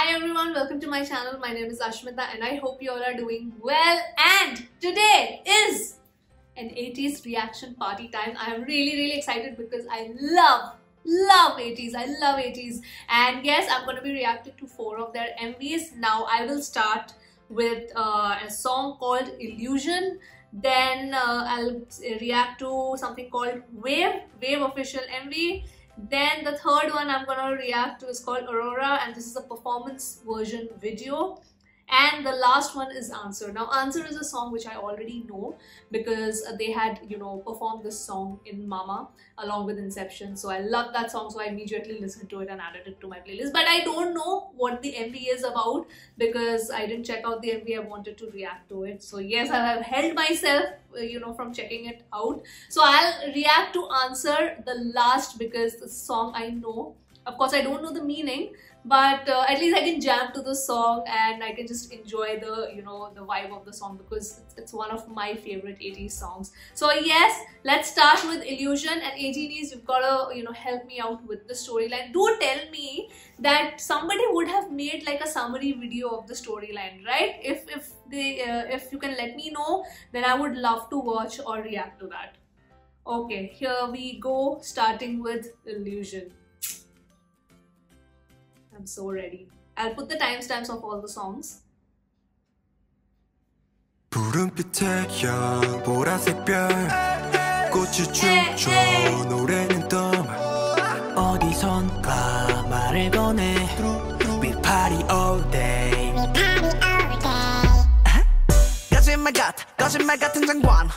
Hi everyone, welcome to my channel. My name is Ashmita and I hope you all are doing well. And today is an Ateez reaction party time. I am really excited because I love Ateez. I love Ateez. And yes, I'm going to be reacting to 4 of their MVs. Now I will start with a song called Illusion. Then I'll react to something called Wave official MV. Then the third one I'm gonna react to is called Aurora, and this is a performance version video. And the last one is Answer. Now Answer is a song which I already know because they had, performed this song in Mama along with Inception. So I love that song, so I immediately listened to it and added it to my playlist. But I don't know what the MV is about because I didn't check out the MV. I wanted to react to it. So yes, I have held myself, from checking it out. So I'll react to Answer the last because the song I know. Of course, I don't know the meaning, but at least I can jam to the song and I can just enjoy the, the vibe of the song because it's one of my favorite Ateez songs. So yes, let's start with Illusion. And Ateez, you've got to, help me out with the storyline. Do tell me that somebody would have made like a summary video of the storyline, right? If you can let me know, then I would love to watch or react to that. Okay, here we go, starting with Illusion. I'm so ready. I'll put the timestamps of all the songs. 푸른빛의 양 보라색 별 꽃이 춤춰 노래는 떠 어디선가 말을 거네 We party all day 거짓말 같은 장관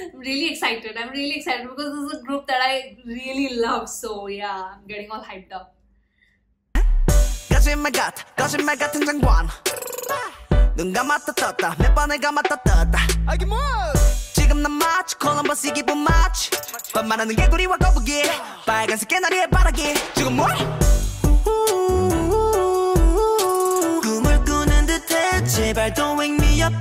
I'm really excited. I'm really excited because this is a group that I really love. So yeah, I'm getting all hyped up. 거짓말 같은 장관 눈 감았다 떴다 몇 번을 감았다 떴다 지금 난 마치 콜럼버스 기분 마치 반말하는 개구리와 거북이 빨간색 개나리의 바라기 지금 뭘 꿈을 꾸는 듯해 제발 don't wake me up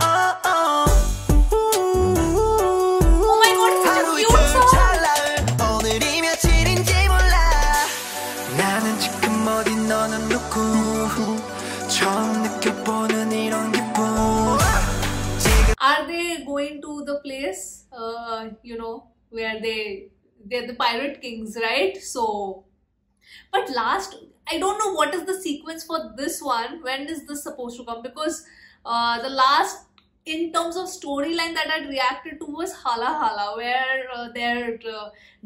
Are they going to the place, where they're the pirate kings, right? So, but last, I don't know what is the sequence for this one. When is this supposed to come? Because the last, in terms of storyline that I reacted to was Hala Hala, where their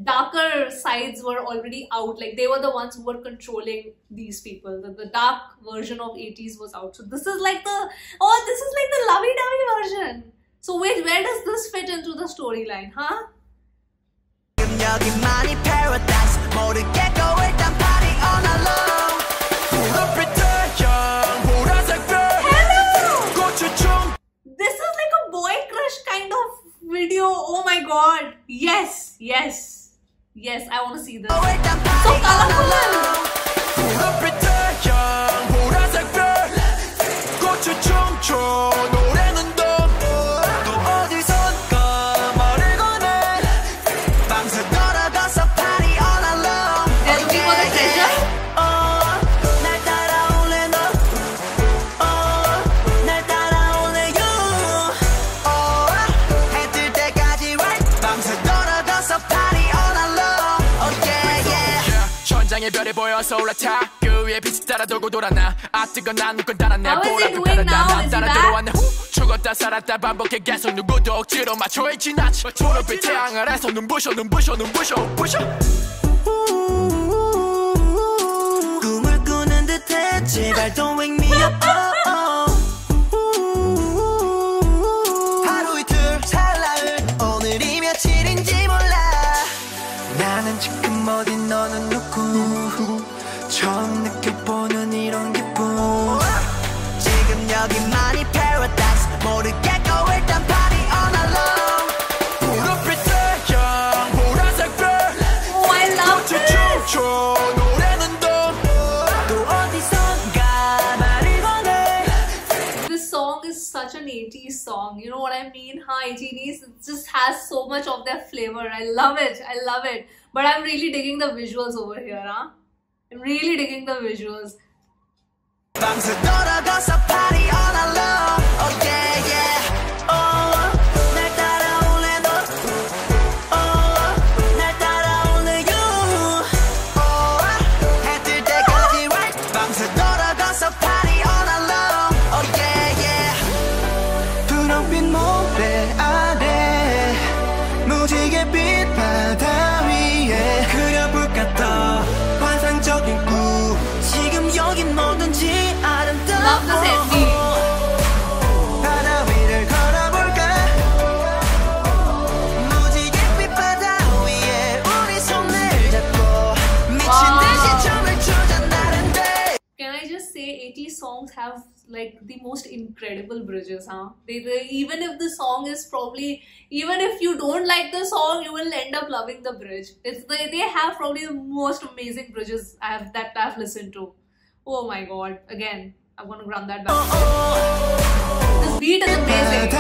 darker sides were already out. Like they were the ones who were controlling these people. The dark version of Ateez was out. So this is like the lovey-dovey version. So wait, where does this fit into the storyline, huh? This is like a boy crush kind of video. Oh my god. Yes, I want to see this. So colorful. 별이 보여서 올라타 그 위에 빛이 따라 돌고 돌아나 아 뜨거운 난 눈을 달아내 보라도 따라다 난 따라 들어왔네 죽었다 살았다 반복해 계속 누구도 억지로 맞춰 지나치 푸른빛 태양 아래서 눈부셔 꿈을 꾸는 듯해 제발 don't wake me up 하루 이틀 살라을 오늘이 며칠인지 몰라 나는 지금 어디 너는 누구 처음 느껴보는 이런 기분 지금 여기만이 paradise 모르겠고 일단 party all alone 푸른빛 태양 보라색 별 Oh, I love this! 노래는 또 어디선가 말을 거네 This song is such an Ateez song. You know what I mean? Huh, Ateez? It just has so much of their flavor. I love it. But I'm really digging the visuals over here, huh? I'm really digging the visuals. Love this ending. Can I just say, Ateez songs have like the most incredible bridges, huh? They even if the song is probably, even if you don't like the song, you will end up loving the bridge. They have probably the most amazing bridges that I've listened to. Oh my god! Again, I'm gonna run that back. This beat is amazing.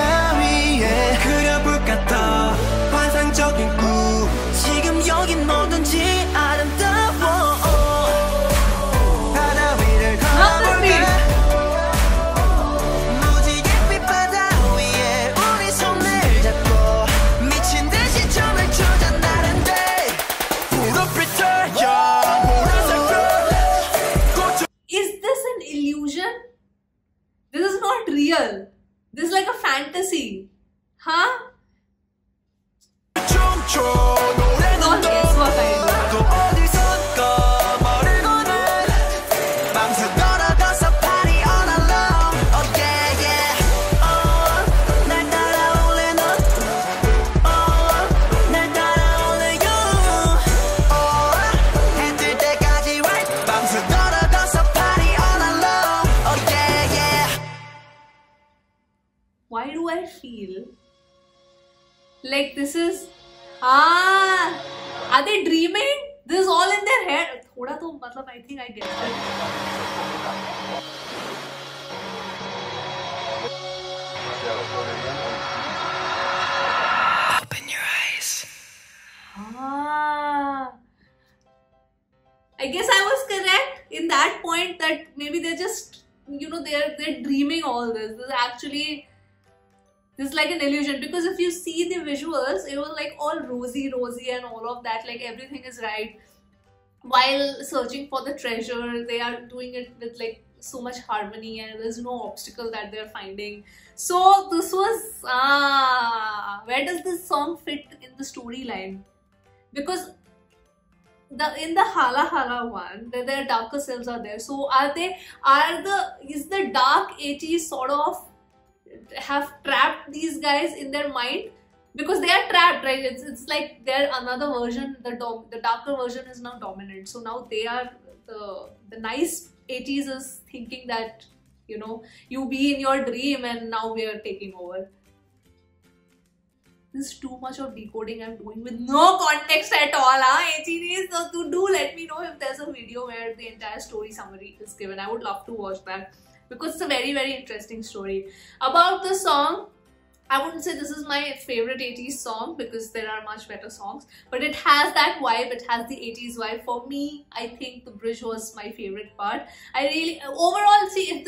Love this beat. Is this an illusion? This is not real. This is like a fantasy. Huh? Don't guess what I do. Why do I feel like this is... are they dreaming? This is all in their head. Thoda to, matlab, I think I get it. Open your eyes. I guess I was correct in that point that maybe they're just, you know, they're dreaming all this. This is like an illusion, because if you see the visuals, it was like all rosy and all of that, like everything is right. While searching for the treasure, they are doing it with like so much harmony and there's no obstacle that they're finding. So this was, where does this song fit in the storyline? Because in the Hala Hala one, their darker selves are there. So is the dark Ateez sort of have trapped these guys in their mind, because they are trapped, right? It's like they're another version. The darker version is now dominant. So now they are the nice Ateez is thinking that, you know, you be in your dream and now we are taking over. This is too much of decoding I'm doing with no context at all, Ateez. So do let me know if there's a video where the entire story summary is given. I would love to watch that, because it's a very, very interesting story. About the song, I wouldn't say this is my favorite Ateez song, because there are much better songs, but it has that vibe, it has the Ateez vibe. For me, I think the bridge was my favorite part. I really, overall, see, if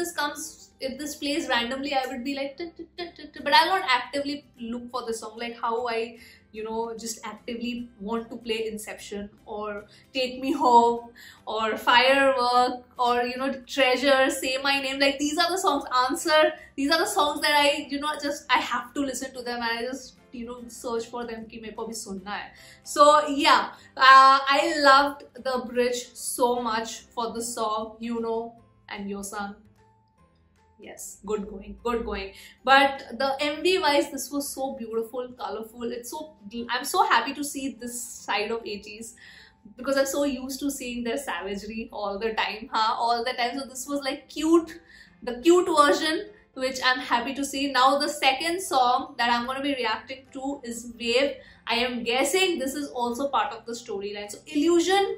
this plays randomly, I would be like, but I'll not actively look for the song, like how I, you know, just actively want to play Inception or Take Me Home or Firework or, you know, Treasure, Say My Name. Like, these are the songs. Answer, these are the songs that I, you know, I have to listen to them, and I just, you know, search for them ki mereko bhi sunna hai. So yeah, I loved the bridge so much for the song You Know and Yosan. Yes, good going. But the MV wise, this was so beautiful, colorful. I'm so happy to see this side of Ateez, because I'm so used to seeing their savagery all the time, all the time. So this was like cute, the cute version, which I'm happy to see. Now the second song that I'm going to be reacting to is Wave. I am guessing this is also part of the storyline. So Illusion,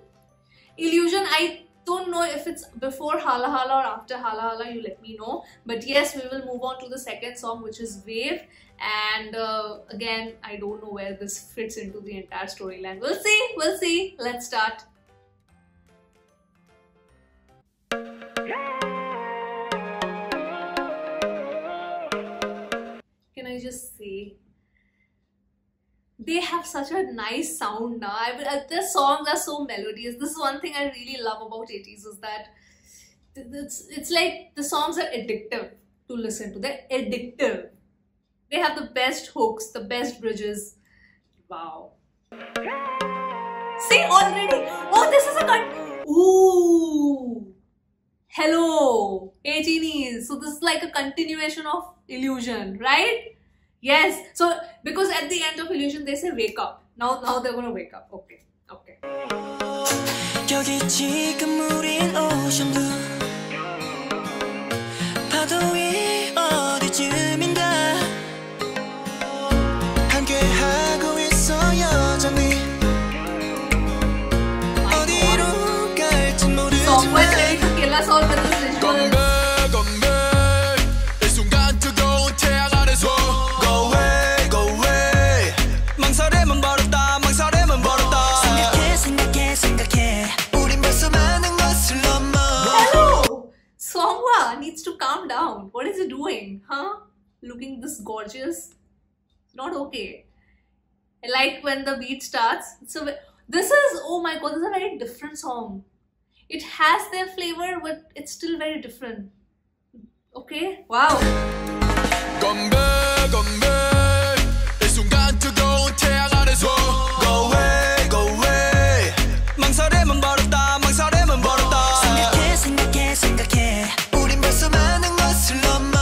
I don't know if it's before Hala Hala or after Hala Hala, you let me know. But yes, we will move on to the second song, which is Wave. And again, I don't know where this fits into the entire storyline. We'll see. Let's start. Can I just say, they have such a nice sound now. Their songs are so melodious. This is one thing I really love about Ateez, is that it's like the songs are addictive to listen to. They're addictive. They have the best hooks, the best bridges. Wow. See, already. Oh, this is a ooh. Hello, Ateez. So this is like a continuation of Illusion, right? Yes. So because at the end of Illusion they say wake up. Now they're gonna wake up. Okay. Okay. 여기 지금 우린 오션도 파도 위 어디쯤인가 함께하고 있어 여전히 어디로 갈지 모르지만 이 순간 뜨거운 태양 아래서 Go away, go away 망설임은 버렸다 망설임은 버렸다 생각해 우린 벌써 많은 것을 넘어 Hello! Songwa needs to calm down. What is he doing? Huh? Looking this gorgeous? Not okay. I like when the beat starts. So this is, oh my god, this is a very different song. It has their flavor, but it's still very different. Okay? Wow. 건배 이 순간 뜨거운 태양 아래서 Go away, go away 망설임은 버렸다 망설임은 버렸다 생각해 우린 벌써 많은 것을 넘어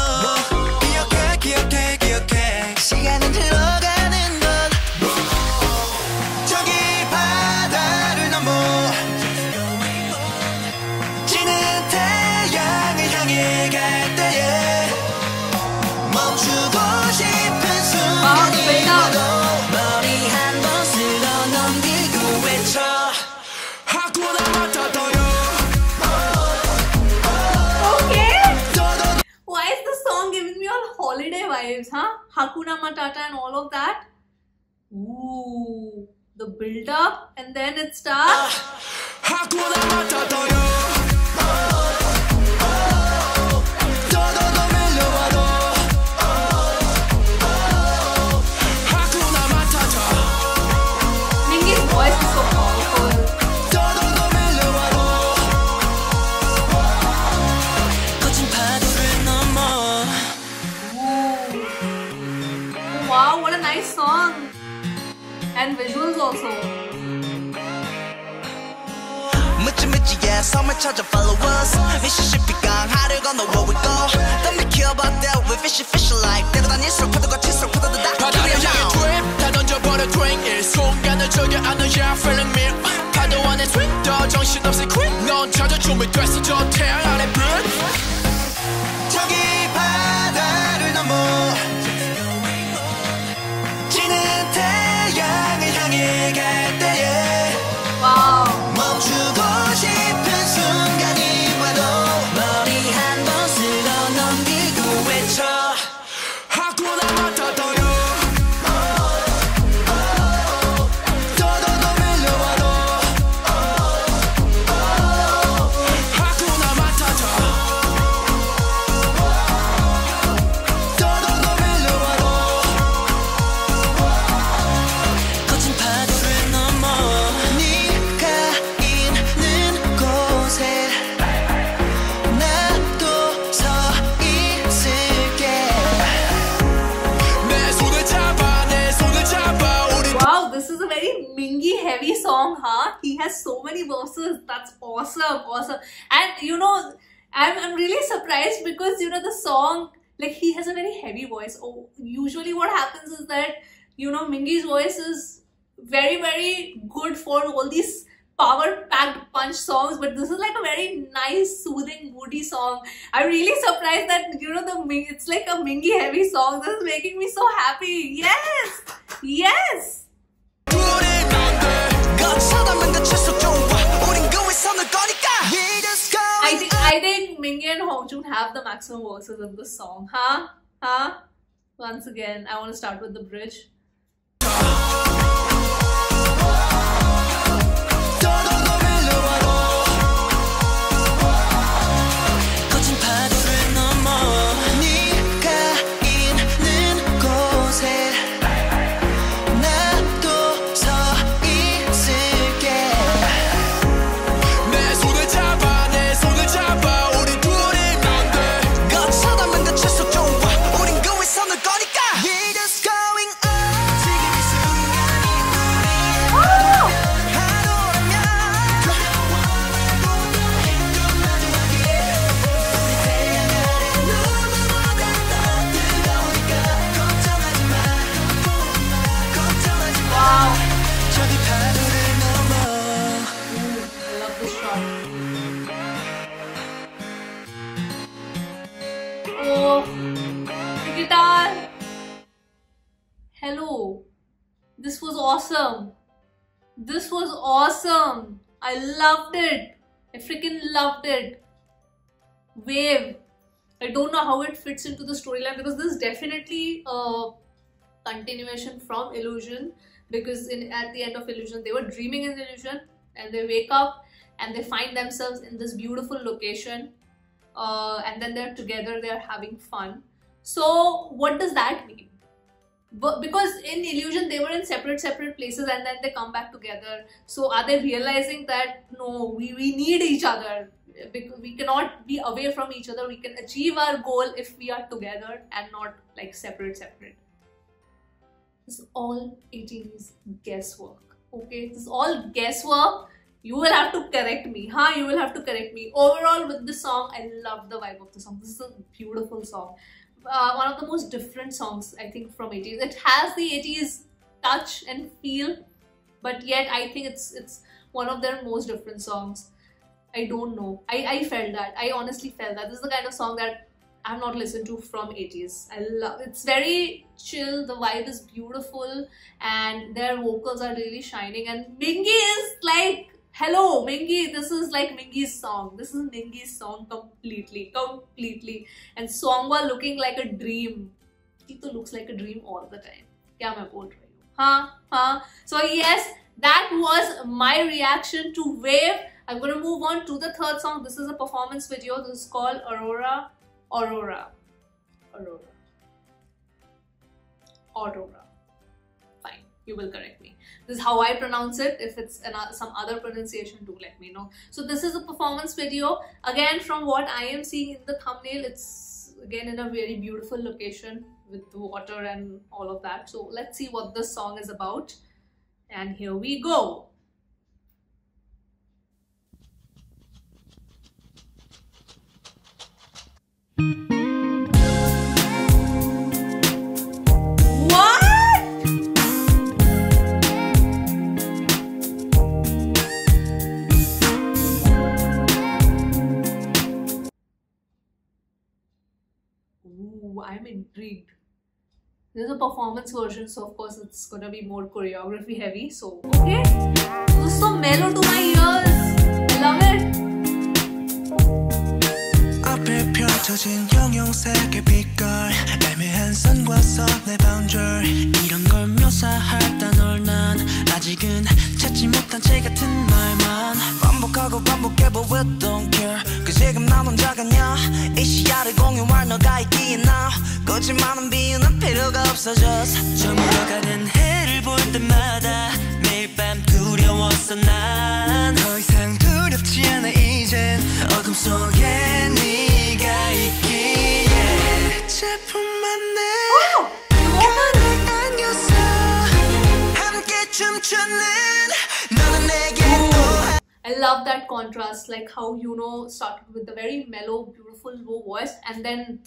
기억해 시간은 흘러가는 것 저기 바다를 넘어 지는 태양을 향해 갈 때에 멈추고 싶은 순간이 와도 머리 한 번 쓸어 넘기고 외쳐 하쿠나 마타타요 Okay. Why is the song giving me all holiday vibes, huh? Hakuna Matata and all of that. Ooh, the build up and then it starts. 하쿠나 마타타요 Mingy's voice is so powerful. 거친 파도를 넘어 Ooh. Wow, what a nice song. And visuals also. 묻지야 섬을 찾아 follow us Mississippi 강하를 건너 where we go Don't be care about that we fish like 때로 다닐수록 파도가 칠수록 파도도 다 바다를 향해 트립 다 던져버려 drink 이 순간을 즐겨 안는 yeah feeling me 파도 안에 swing 더 정신없이 quick 넌 찾아 준비됐어 저 태양 아래 빛 저기 바다를 넘어 지는 태양을 향해 갈 때에 Wow. 멈추고 싶은 순간이 와도 머리 한 번 쓸어 넘기고 외쳐 하쿠나 마타타요 더더 밀려와도 하쿠나 마타타 더더 밀려와도 거친 파도를 넘어 Wow, this is a very Mingy heavy song, huh? He has so many verses. That's awesome, awesome. And you know, I'm really surprised because you know the song, like he has a very heavy voice. Oh, usually what happens is that you know Mingy's voice is very good for all these power-packed punch songs, but this is like a very nice, soothing, moody song. I'm really surprised that you know it's like a Mingy heavy song. This is making me so happy. Yes, yes. I think Mingy and Hongjun have the maximum verses in this song, huh? Once again, I want to start with the bridge. guitar. Hello. This was awesome. This was awesome. I loved it. I freaking loved it. Wave. I don't know how it fits into the storyline because this is definitely a continuation from Illusion, because at the end of Illusion they were dreaming in Illusion and they wake up and they find themselves in this beautiful location, and then they're together, they're having fun. So what does that mean? But because in Illusion they were in separate places and then they come back together. So are they realizing that no, we need each other, because we cannot be away from each other, we can achieve our goal if we are together and not like separate. This is all Ateez guesswork. Okay, this is all guesswork. You will have to correct me, huh? You will have to correct me. Overall, with this song, I love the vibe of the song. This is a beautiful song. One of the most different songs, I think, from Ateez. It has the Ateez touch and feel, but yet I think it's one of their most different songs. I don't know. I felt that. I honestly felt that. This is the kind of song that I have not listened to from Ateez. I love it. It's very chill. The vibe is beautiful and their vocals are really shining. And Mingi is like, hello, Mingi. This is like Mingi's song. This is Mingi's song completely. And Songwa looking like a dream. He to looks like a dream all the time. Kya main bol rahi hu? Huh? So yes, that was my reaction to Wave. I'm going to move on to the third song. This is a performance video. This is called Aurora. Fine, you will correct me. This is how I pronounce it. If it's some other pronunciation, do let me know. So this is a performance video. Again, from what I am seeing in the thumbnail, it's again in a very beautiful location with water and all of that. So let's see what this song is about. And here we go. I'm intrigued. There's a performance version, so of course it's gonna be more choreography heavy. So okay, this is so mellow to my ears. I love it. 앞에 펼쳐진 형용색의 빛깔 애매한 선과 선의 반절 이런 걸 묘사할 단어를 난 아직은 찾지 못한 제 같은 말만 반복하고 반복해 but we don't care 그 지금 난 혼자가냐 이 시야를 공유할 너가 있기에 나 거짓말은 비유는 필요가 없어졌어 저물어가는 해를 볼 때마다 매일 밤 두려웠어 난 더 이상 두렵지 않아 이젠 어둠 속에 네가 있기에 제품만 내 가득 안겨서 함께 춤추는 너는 내게 또 I love that contrast, like how, you know, started with the very mellow, beautiful, low voice, and then,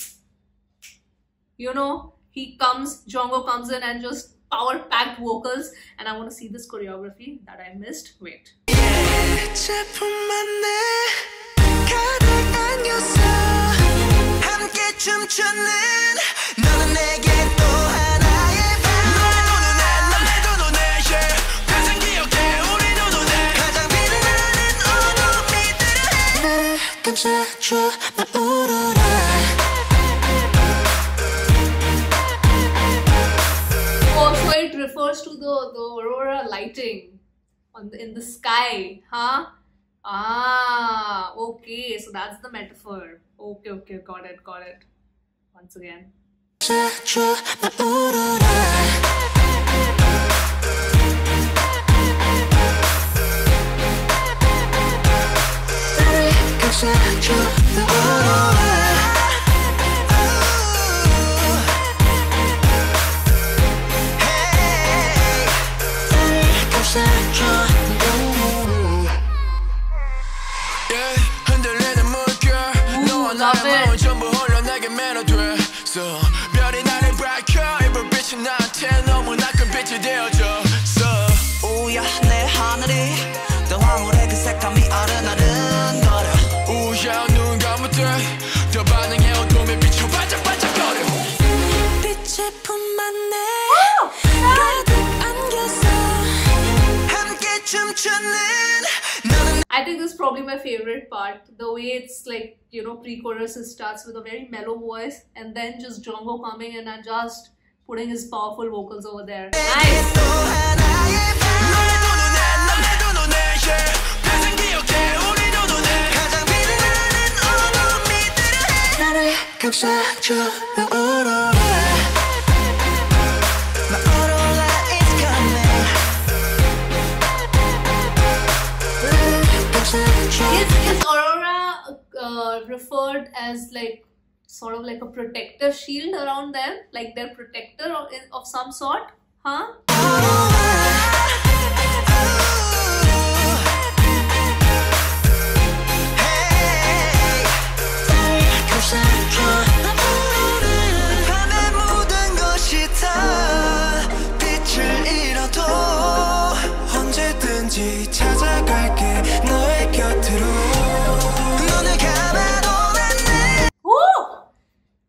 you know, Jongho comes in and just power-packed vocals, and I want to see this choreography that I missed. Wait. Also, it refers to the aurora lighting in the sky, huh? Ah, okay, so that's the metaphor. Okay, got it. Once again. Love it. 별이 나를 밝혀 이 불빛이 나한테 너무나 큰 빛이 되어줬어 우야 내 하늘이 더 황홀해 그 색감이 아른아른거려 우야 눈 감을 때 더 반응해 어둠에 비춰 반짝반짝거려 I think this is probably my favorite part. The way it's like, you know, pre-chorus starts with a very mellow voice and then just Jungkook coming in and just putting his powerful vocals over there. Nice! Is Aurora referred as like sort of like a protective shield around them, like their protector of some sort, huh?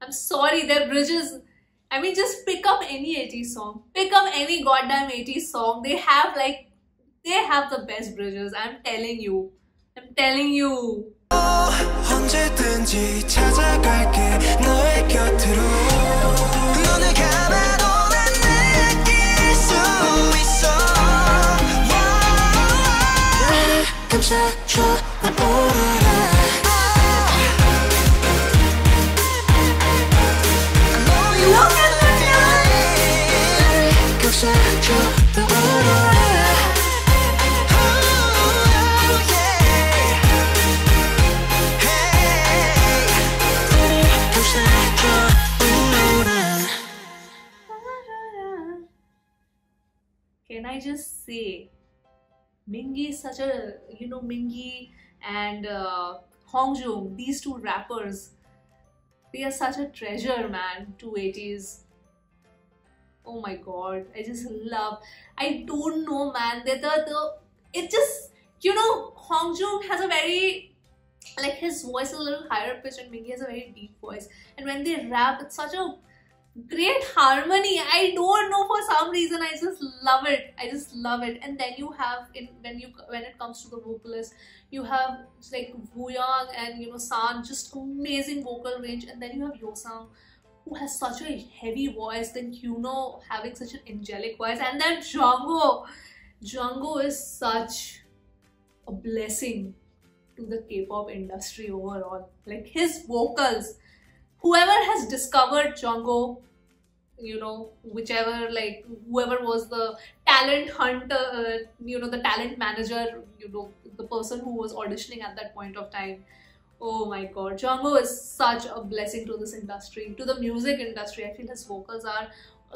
I'm sorry, their bridges, I mean, just pick up any Ateez song, pick up any goddamn Ateez song, they have the best bridges. I'm telling you. 언제든지 찾아갈게 너의 곁으로 눈을 감아도 난 느낄 수 있어 나를 감싸줘 Aurora Can I just say, Mingi is such a, you know, Mingi and Hongjoong, these two rappers, they are such a treasure, man, to Ateez. Oh my god, I just love, I don't know, man, it just, you know, Hongjoong has a very, like, his voice is a little higher pitch and Mingi has a very deep voice, and when they rap, it's such a great harmony. I don't know, for some reason I just love it. And then you have when it comes to the vocalist, you have like Wooyoung and, you know, San, just amazing vocal range, and then you have Yosang, who has such a heavy voice, then Hyuno having such an angelic voice, and then Jungkook is such a blessing to the K-pop industry overall. Like, his vocals, whoever has discovered Jungkook, you know, whoever was the talent hunter, you know, the talent manager, you know, the person who was auditioning at that point of time. Oh my god, Jungkook is such a blessing to this industry, to the music industry. I feel his vocals are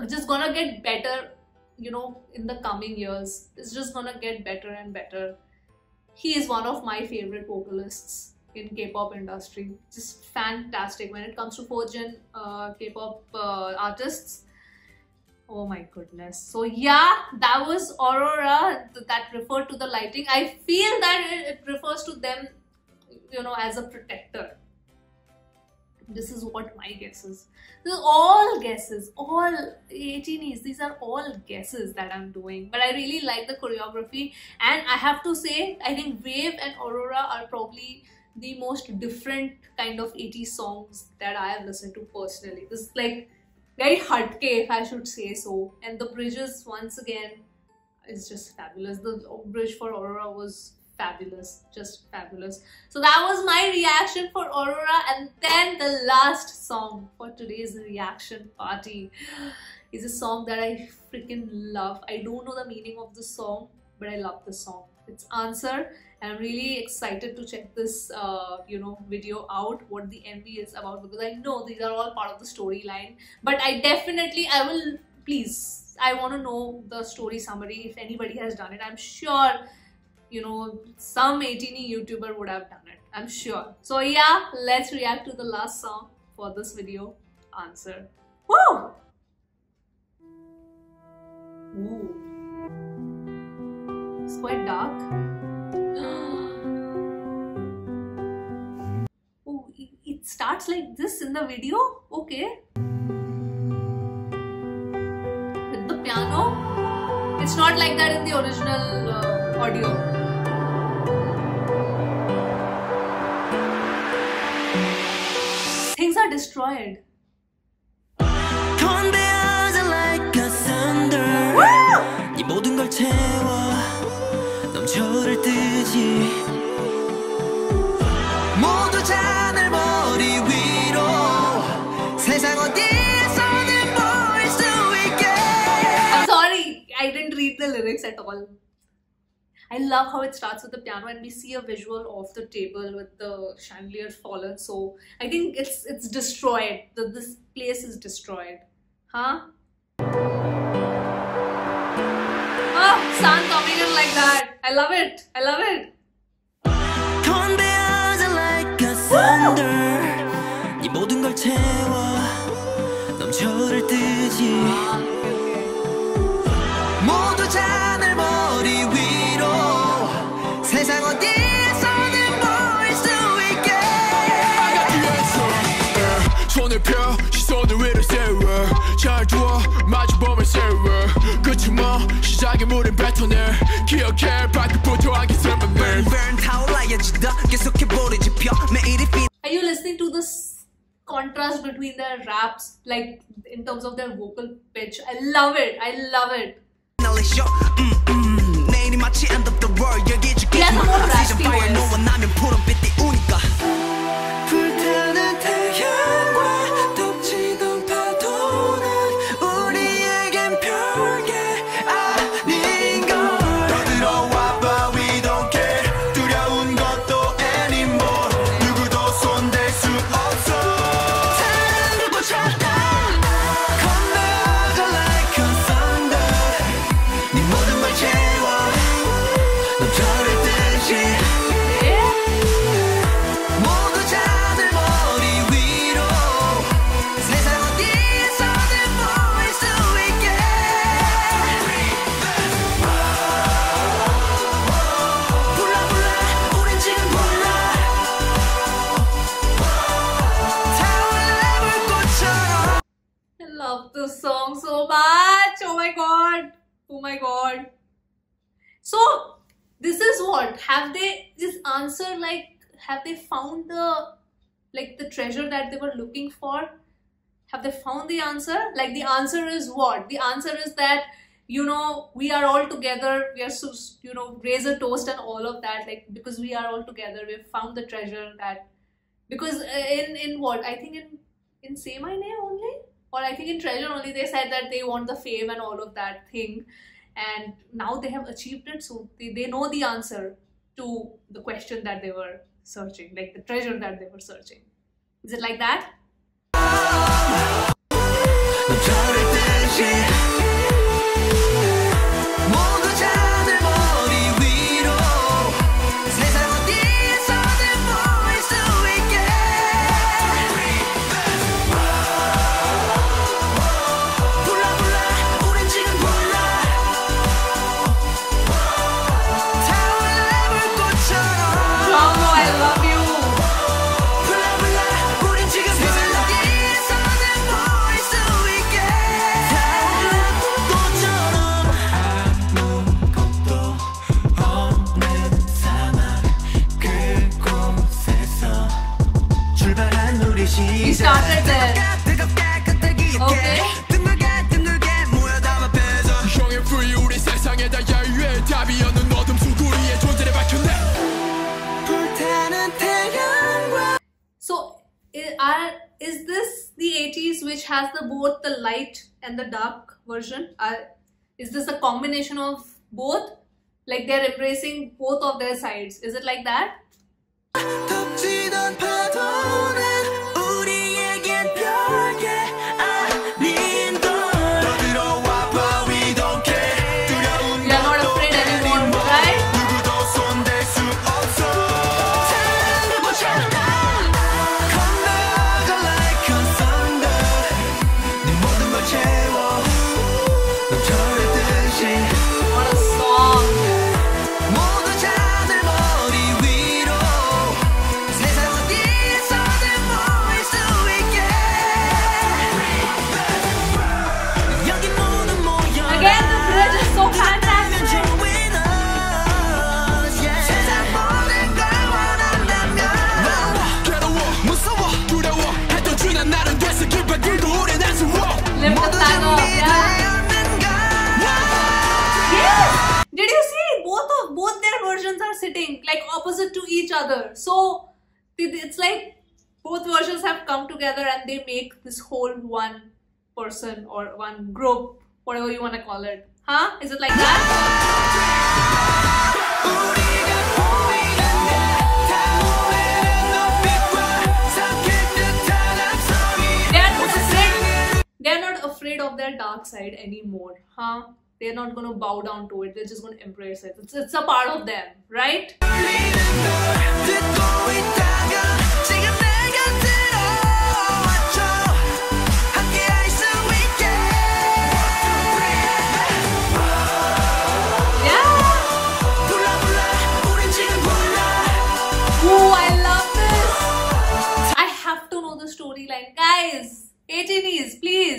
just gonna get better, you know, in the coming years. It's just gonna get better and better. He is one of my favorite vocalists in K-pop industry. Just fantastic when it comes to 4th gen K-pop artists. Oh my goodness. So yeah, that was Aurora, that referred to the lighting. I feel that it refers to them, you know, as a protector. This is what my guess is. This is all guesses, all 18s. These are all guesses that I'm doing. But I really like the choreography, and I have to say, I think Wave and Aurora are probably the most different kind of 80s songs that I have listened to personally. This is like very hatke, if I should say so. And the bridges, once again, is just fabulous. The bridge for Aurora was fabulous, just fabulous. So that was my reaction for Aurora, and then the last song for today's reaction party is a song that I freaking love. I don't know the meaning of the song, but I love the song. It's Answer, and I'm really excited to check this you know, video out, what the MV is about, because I know these are all part of the storyline. But I will, please, I want to know the story summary if anybody has done it. I'm sure, you know, some 18 YouTuber would have done it, I'm sure. So yeah, let's react to the last song for this video, Answer. Woo! Ooh. It's quite dark. Oh, it starts like this in the video? Okay. With the piano. It's not like that in the original audio. destroyed. 이 모든 걸 채워 넘쳐를 뜨지 모두 하늘 머리 위로 세상 어디에서든 보일 수 있게. I'm sorry, I didn't read the lyrics at all. I love how it starts with the piano and we see a visual of the table with the chandelier fallen. So I think it's destroyed. This place is destroyed. Huh? Oh, sun coming in like that. I love it. I love it. 이 모든 걸 채워 넘쳐를 뜨지 모두 하늘 머리 위로 세상 어디에서든 보일 수 있게 바깥 위에서 손을 펴 시선을 위로 세워 잘 두어 마주보면 세워 끝이 뭐 시작의 물은 뱉어내 기억해 발끝부터 하기 설명을 burn 타올라야지 더 계속해 버리지 펴 매일이 Are you listening to this contrast between their raps, like in terms of their vocal pitch? I love it. I love it. He has a more raspy this song so much. Oh my god. Oh my god. So this is what, have they this answer, like have they found the treasure that they were looking for? Have they found the answer? Like the answer is what? The answer is that, you know, we are all together, we are so, you know, raise a toast and all of that, like because we are all together, we've found the treasure. That because in what I think in Say My Name only, or I think in Treasure only, they said that they want the fame and all of that thing, and now they have achieved it, so they know the answer to the question that they were searching, like the treasure that they were searching. Is it like that? We started there. Okay. So, is this the Ateez which has both the light and the dark version? Is this a combination of both? Like they're embracing both of their sides. Is it like that? thing, like opposite to each other. So it's like both versions have come together and they make this whole one person or one group, whatever you want to call it. Huh? Is it like that? They're not afraid of their dark side anymore, huh? They're not gonna bow down to it, they're just gonna embrace it. It's a part of them, right? Storyline, guys. Ateez, please.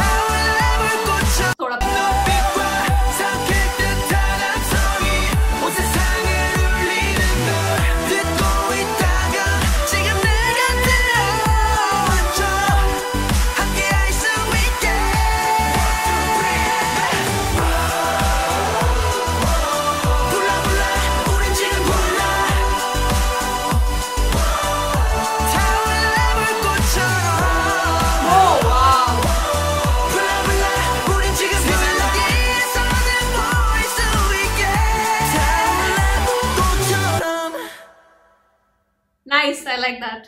Nice, I like that.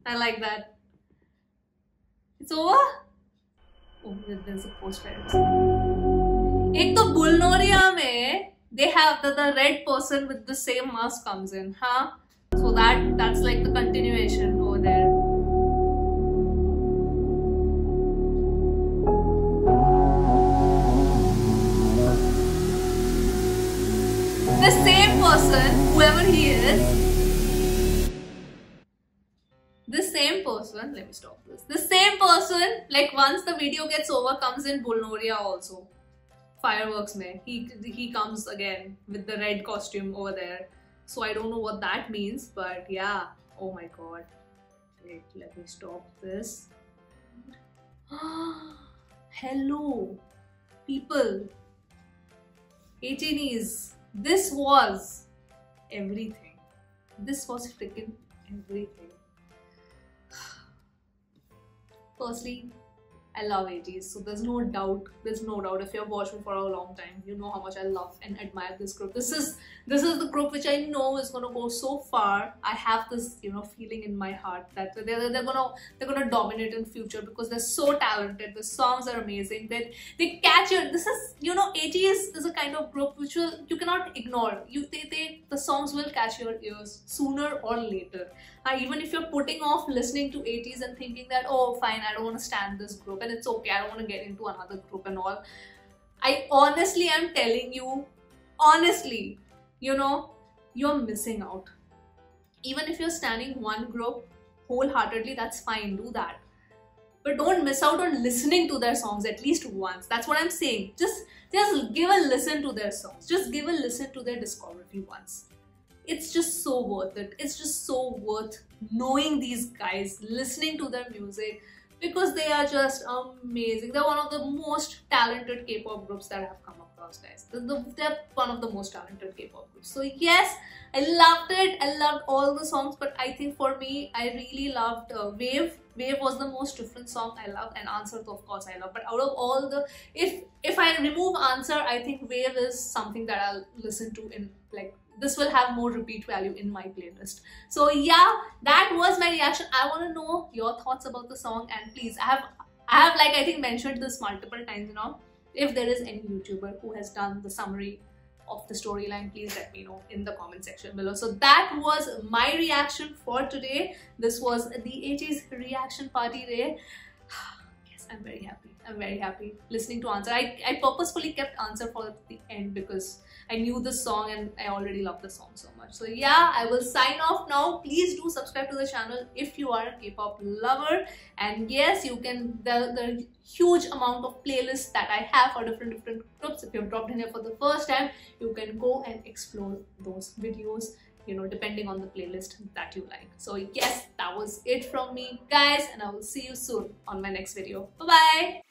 I like that. It's over? Oh, there's a post credits. Ek to Bulnoria mein, they have the red person with the same mask comes in, huh? So that's like the continuation over there. The same person, whoever he is, the same person, let me stop this. The same person, like once the video gets over, comes in Bulnoria also. Fireworks mein. He comes again with the red costume over there. So I don't know what that means, but yeah. Oh my god. Wait, let me stop this. Hello, people. Ateez. This was everything. This was freaking everything. Firstly, I love Ateez, so there's no doubt. If you've watched me for a long time, you know how much I love and admire this group. This is the group which I know is gonna go so far. I have this, feeling in my heart that they're gonna dominate in future because they're so talented. The songs are amazing. They catch your. This is, Ateez is a kind of group which you cannot ignore. The songs will catch your ears sooner or later. Even if you're putting off listening to Ateez and thinking that, oh fine, I don't want to stand this group and it's okay, I don't want to get into another group and all. I honestly am telling you, honestly, you're missing out. Even if you're standing one group wholeheartedly, that's fine, do that. But don't miss out on listening to their songs at least once. That's what I'm saying. Just give a listen to their songs. Just give a listen to their discography once. It's just so worth it. It's just so worth knowing these guys, listening to their music, because they are just amazing. They're one of the most talented K-pop groups that have come across, guys. They're one of the most talented K-pop groups. So yes, I loved it. I loved all the songs, but I think for me, I really loved Wave. Wave was the most different song I loved, and Answer, of course, I love. But out of all the, if I remove Answer, I think Wave is something that I'll listen to in this will have more repeat value in my playlist. So yeah, that was my reaction. I want to know your thoughts about the song, and please, I have like I think mentioned this multiple times now. If there is any YouTuber who has done the summary of the storyline, please let me know in the comment section below. So that was my reaction for today. This was the Ateez reaction party day. Yes, I'm very happy. I'm very happy listening to Answer. I purposefully kept Answer for the end because I knew this song and I already love the song so much. So yeah, I will sign off now. Please do subscribe to the channel if you are a K-pop lover. And yes, you can, the huge amount of playlists that I have for different groups. If you've dropped in here for the first time, you can go and explore those videos, depending on the playlist that you like. So yes, that was it from me, guys, and I will see you soon on my next video. Bye-bye!